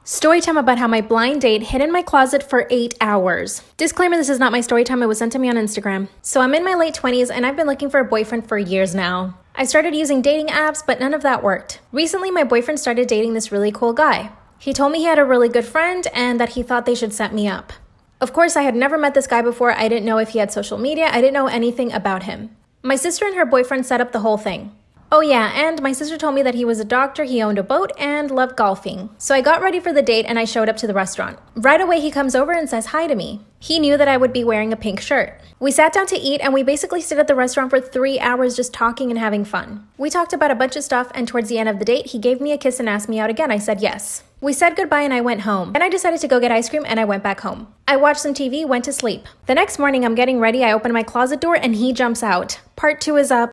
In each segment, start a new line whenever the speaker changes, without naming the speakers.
Story time about how my blind date hid in my closet for 8 hours. Disclaimer, this is not my story time, it was sent to me on Instagram. So I'm in my late 20s and I've been looking for a boyfriend for years now. I started using dating apps, but none of that worked. Recently, my boyfriend started dating this really cool guy. He told me he had a really good friend and that he thought they should set me up. Of course, I had never met this guy before. I didn't know if he had social media. I didn't know anything about him. My sister and her boyfriend set up the whole thing. Oh yeah, and my sister told me that he was a doctor, he owned a boat, and loved golfing. So I got ready for the date and I showed up to the restaurant. Right away, he comes over and says hi to me. He knew that I would be wearing a pink shirt. We sat down to eat and we basically stayed at the restaurant for 3 hours just talking and having fun. We talked about a bunch of stuff and towards the end of the date, he gave me a kiss and asked me out again. I said yes. We said goodbye and I went home. Then I decided to go get ice cream and I went back home. I watched some TV, went to sleep. The next morning, I'm getting ready, I open my closet door and he jumps out. Part 2 is up.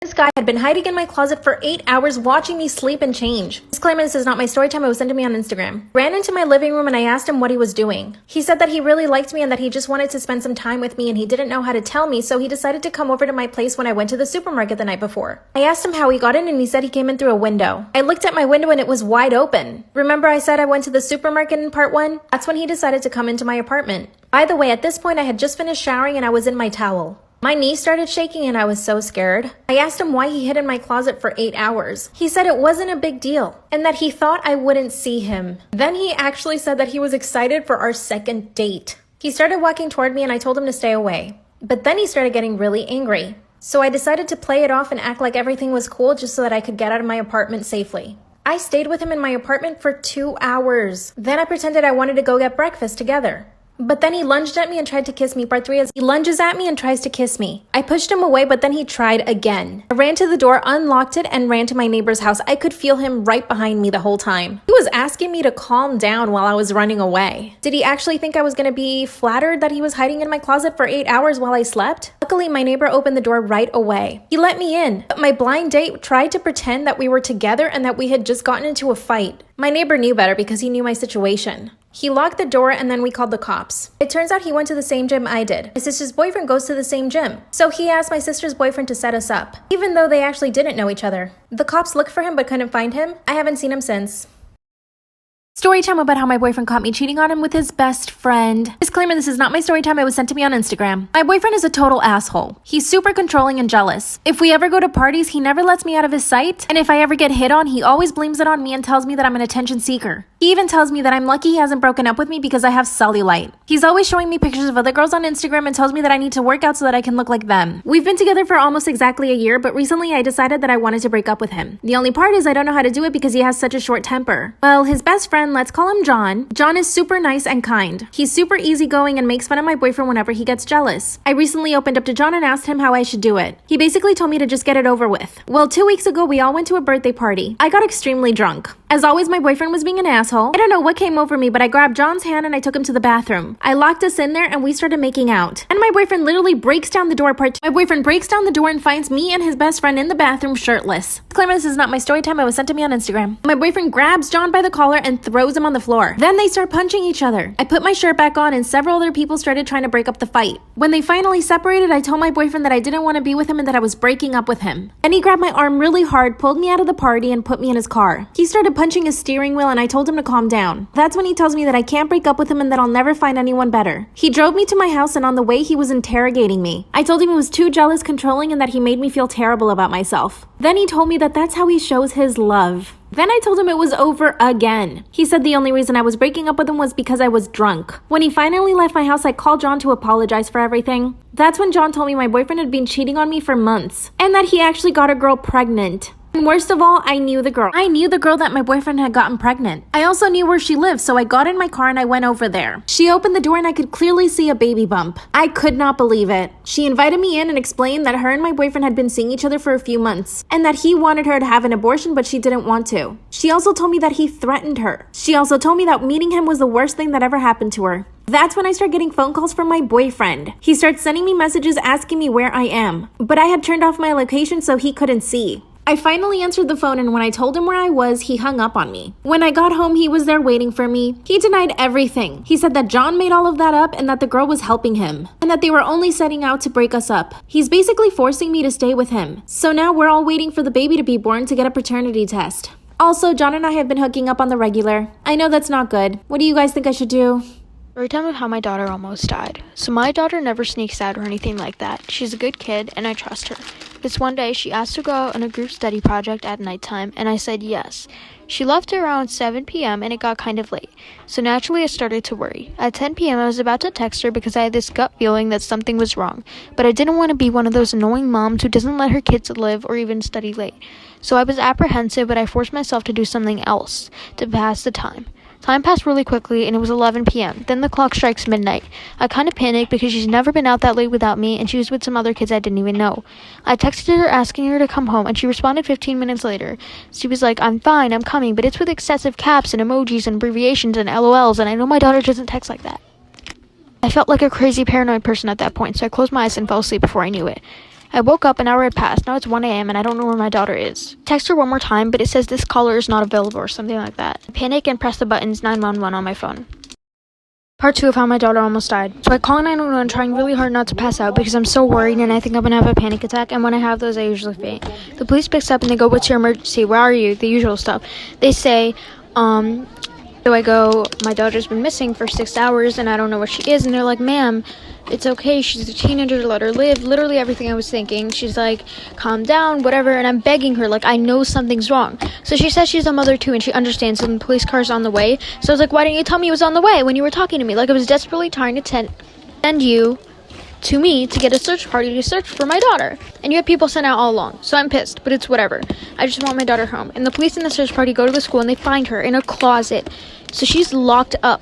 This guy had been hiding in my closet for 8 hours watching me sleep and change. Disclaimer, this is not my story time, it was sent to me on Instagram. Ran into my living room and I asked him what he was doing. He said that he really liked me and that he just wanted to spend some time with me and he didn't know how to tell me, so he decided to come over to my place when I went to the supermarket the night before. I asked him how he got in and he said he came in through a window. I looked at my window and it was wide open. Remember I said I went to the supermarket in part 1? That's when he decided to come into my apartment. By the way, at this point I had just finished showering and I was in my towel. My knees started shaking and I was so scared. I asked him why he hid in my closet for 8 hours. He said it wasn't a big deal and that he thought I wouldn't see him. Then he actually said that he was excited for our second date. He started walking toward me and I told him to stay away. But then he started getting really angry. So I decided to play it off and act like everything was cool just so that I could get out of my apartment safely. I stayed with him in my apartment for 2 hours. Then I pretended I wanted to go get breakfast together. But then he lunged at me and tried to kiss me. Part 3 is he lunges at me and tries to kiss me. I pushed him away, but then he tried again. I ran to the door, unlocked it, and ran to my neighbor's house. I could feel him right behind me the whole time. He was asking me to calm down while I was running away. Did he actually think I was gonna be flattered that he was hiding in my closet for 8 hours while I slept? Luckily, my neighbor opened the door right away. He let me in, but my blind date tried to pretend that we were together and that we had just gotten into a fight. My neighbor knew better because he knew my situation. He locked the door and then we called the cops. It turns out he went to the same gym I did. My sister's boyfriend goes to the same gym. So he asked my sister's boyfriend to set us up, even though they actually didn't know each other. The cops looked for him but couldn't find him. I haven't seen him since. Story time about how my boyfriend caught me cheating on him with his best friend. Disclaimer, this is not my story time, it was sent to me on Instagram. My boyfriend is a total asshole. He's super controlling and jealous. If we ever go to parties, he never lets me out of his sight. And if I ever get hit on, he always blames it on me and tells me that I'm an attention seeker. He even tells me that I'm lucky he hasn't broken up with me because I have cellulite. He's always showing me pictures of other girls on Instagram and tells me that I need to work out so that I can look like them. We've been together for almost exactly a year, but recently I decided that I wanted to break up with him. The only part is I don't know how to do it because he has such a short temper. Well, his best friend, let's call him John. John is super nice and kind. He's super easygoing and makes fun of my boyfriend whenever he gets jealous. I recently opened up to John and asked him how I should do it. He basically told me to just get it over with. Well, 2 weeks ago, we all went to a birthday party. I got extremely drunk. As always, my boyfriend was being an asshole. I don't know what came over me, but I grabbed John's hand and I took him to the bathroom. I locked us in there and we started making out. And my boyfriend literally breaks down the door. My boyfriend breaks down the door and finds me and his best friend in the bathroom shirtless. Disclaimer, this is not my story time, it was sent to me on Instagram. My boyfriend grabs John by the collar and throws him on the floor. Then they start punching each other. I put my shirt back on and several other people started trying to break up the fight. When they finally separated, I told my boyfriend that I didn't want to be with him and that I was breaking up with him. And he grabbed my arm really hard, pulled me out of the party, and put me in his car. He started punching his steering wheel and I told him to calm down. That's when he tells me that I can't break up with him and that I'll never find anyone better. He drove me to my house and on the way he was interrogating me. I told him he was too jealous, controlling, and that he made me feel terrible about myself. Then he told me that that's how he shows his love. Then I told him it was over again. He said the only reason I was breaking up with him was because I was drunk. When he finally left my house, I called John to apologize for everything. That's when John told me my boyfriend had been cheating on me for months and that he actually got a girl pregnant. And worst of all, I knew the girl. I knew the girl that my boyfriend had gotten pregnant. I also knew where she lived, so I got in my car and I went over there. She opened the door and I could clearly see a baby bump. I could not believe it. She invited me in and explained that her and my boyfriend had been seeing each other for a few months and that he wanted her to have an abortion, but she didn't want to. She also told me that he threatened her. She also told me that meeting him was the worst thing that ever happened to her. That's when I started getting phone calls from my boyfriend. He started sending me messages asking me where I am, but I had turned off my location so he couldn't see. I finally answered the phone, and when I told him where I was, he hung up on me. When I got home, he was there waiting for me. He denied everything. He said that John made all of that up and that the girl was helping him, and that they were only setting out to break us up. He's basically forcing me to stay with him. So now we're all waiting for the baby to be born to get a paternity test. Also, John and I have been hooking up on the regular. I know that's not good. What do you guys think I should do?
Story time of how my daughter almost died. So my daughter never sneaks out or anything like that. She's a good kid and I trust her. This one day she asked to go out on a group study project at nighttime and I said yes. She left around 7 p.m. and it got kind of late. So naturally I started to worry. At 10 p.m. I was about to text her because I had this gut feeling that something was wrong. But I didn't want to be one of those annoying moms who doesn't let her kids live or even study late. So I was apprehensive, but I forced myself to do something else to pass the time. Time passed really quickly and it was 11 p.m. Then the clock strikes midnight. I kind of panicked because she's never been out that late without me and she was with some other kids I didn't even know. I texted her asking her to come home and she responded 15 minutes later. She was like, "I'm fine, I'm coming," but it's with excessive caps and emojis and abbreviations and LOLs, and I know my daughter doesn't text like that. I felt like a crazy paranoid person at that point, so I closed my eyes and fell asleep before I knew it. I woke up, an hour had passed. Now it's 1 a.m. and I don't know where my daughter is. Text her one more time, but it says this caller is not available or something like that. I panic and press the buttons 911 on my phone. Part 2 of how my daughter almost died. So I call 911 trying really hard not to pass out because I'm so worried and I think I'm gonna have a panic attack, and when I have those I usually faint. The police picks up and they go, "What's your emergency? Where are you?" The usual stuff. They say, so I go, "My daughter's been missing for 6 hours and I don't know where she is," and they're like, "Ma'am, it's okay, she's a teenager, let her live." Literally everything I was thinking. She's like, "Calm down, whatever," and I'm begging her, like, I know something's wrong. So she says she's a mother too and she understands, and the police car's on the way. So I was like, "Why didn't you tell me it was on the way when you were talking to me?" Like I was desperately trying to send you to me to get a search party to search for my daughter, and you had people sent out all along. So I'm pissed, but it's whatever. I just want my daughter home. And the police and the search party go to the school and they find her in a closet. So she's locked up.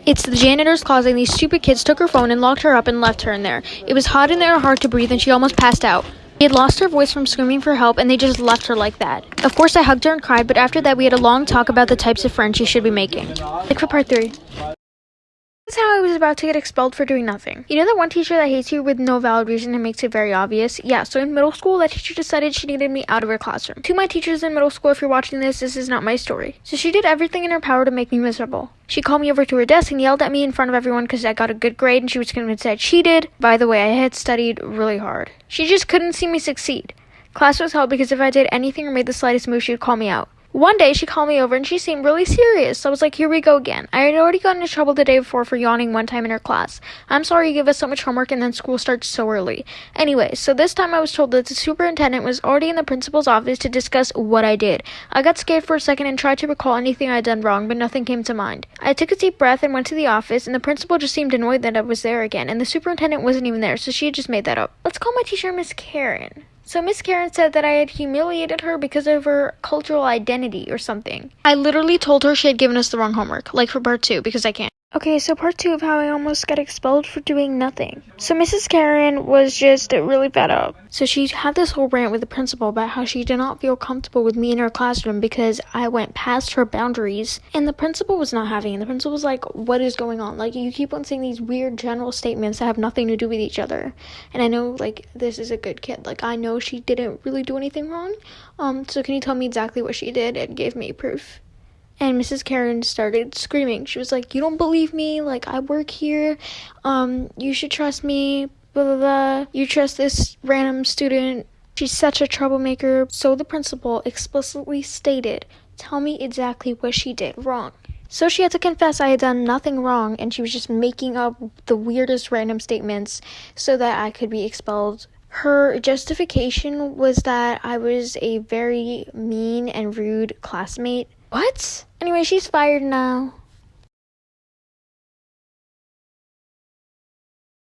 It's the janitor's closet, and these stupid kids took her phone and locked her up and left her in there. It was hot in there, hard to breathe, and she almost passed out. She had lost her voice from screaming for help, and they just left her like that. Of course, I hugged her and cried, but after that, we had a long talk about the types of friends she should be making. Like for part 3. This is how I was about to get expelled for doing nothing. You know that one teacher that hates you with no valid reason and makes it very obvious? Yeah, so in middle school, that teacher decided she needed me out of her classroom. To my teachers in middle school, if you're watching this is not my story. So she did everything in her power to make me miserable. She called me over to her desk and yelled at me in front of everyone because I got a good grade and she was convinced I cheated. By the way, I had studied really hard. She just couldn't see me succeed. Class was held because if I did anything or made the slightest move, she would call me out. One day, she called me over and she seemed really serious. So I was like, here we go again. I had already gotten into trouble the day before for yawning one time in her class. "I'm sorry you give us so much homework and then school starts so early." Anyway, so this time I was told that the superintendent was already in the principal's office to discuss what I did. I got scared for a second and tried to recall anything I had done wrong, but nothing came to mind. I took a deep breath and went to the office, and the principal just seemed annoyed that I was there again, and the superintendent wasn't even there, so she had just made that up. Let's call my teacher Miss Karen. So Miss Karen said that I had humiliated her because of her cultural identity or something. I literally told her she had given us the wrong homework, like for part 2, because I can't. Okay, so part 2 of how I almost got expelled for doing nothing. So Mrs. Karen was just really fed up. So she had this whole rant with the principal about how she did not feel comfortable with me in her classroom because I went past her boundaries. And the principal was not having it. The principal was like, "What is going on? Like, you keep on saying these weird general statements that have nothing to do with each other." And I know, like, this is a good kid. Like, I know she didn't really do anything wrong. So can you tell me exactly what she did and give me proof? And Mrs. Karen started screaming. She was like, "You don't believe me? Like, I work here. You should trust me. Blah, blah, blah. You trust this random student. She's such a troublemaker." So the principal explicitly stated, "Tell me exactly what she did wrong." So she had to confess I had done nothing wrong, and she was just making up the weirdest random statements so that I could be expelled. Her justification was that I was a very mean and rude classmate. What? Anyway, she's fired now.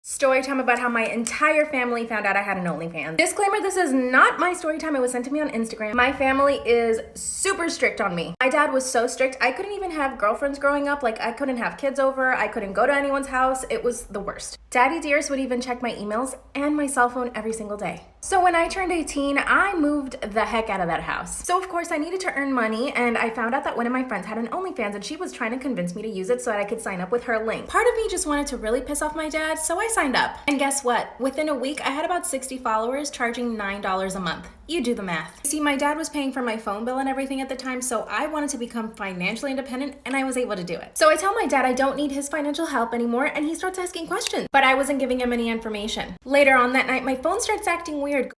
Story time about how my entire family found out I had an OnlyFans. Disclaimer, this is not my story time. It was sent to me on Instagram. My family is super strict on me. My dad was so strict. I couldn't even have girlfriends growing up. Like, I couldn't have kids over. I couldn't go to anyone's house. It was the worst. Daddy Dearest would even check my emails and my cell phone every single day. So when I turned 18, I moved the heck out of that house. So of course I needed to earn money, and I found out that one of my friends had an OnlyFans and she was trying to convince me to use it so that I could sign up with her link. Part of me just wanted to really piss off my dad, so I signed up. And guess what? Within a week, I had about 60 followers charging $9 a month.
You do the math. See, my dad was paying for my phone bill and everything at the time, so I wanted to become financially independent, and I was able to do it. So I tell my dad I don't need his financial help anymore, and he starts asking questions, but I wasn't giving him any information. Later on that night, my phone starts acting weird.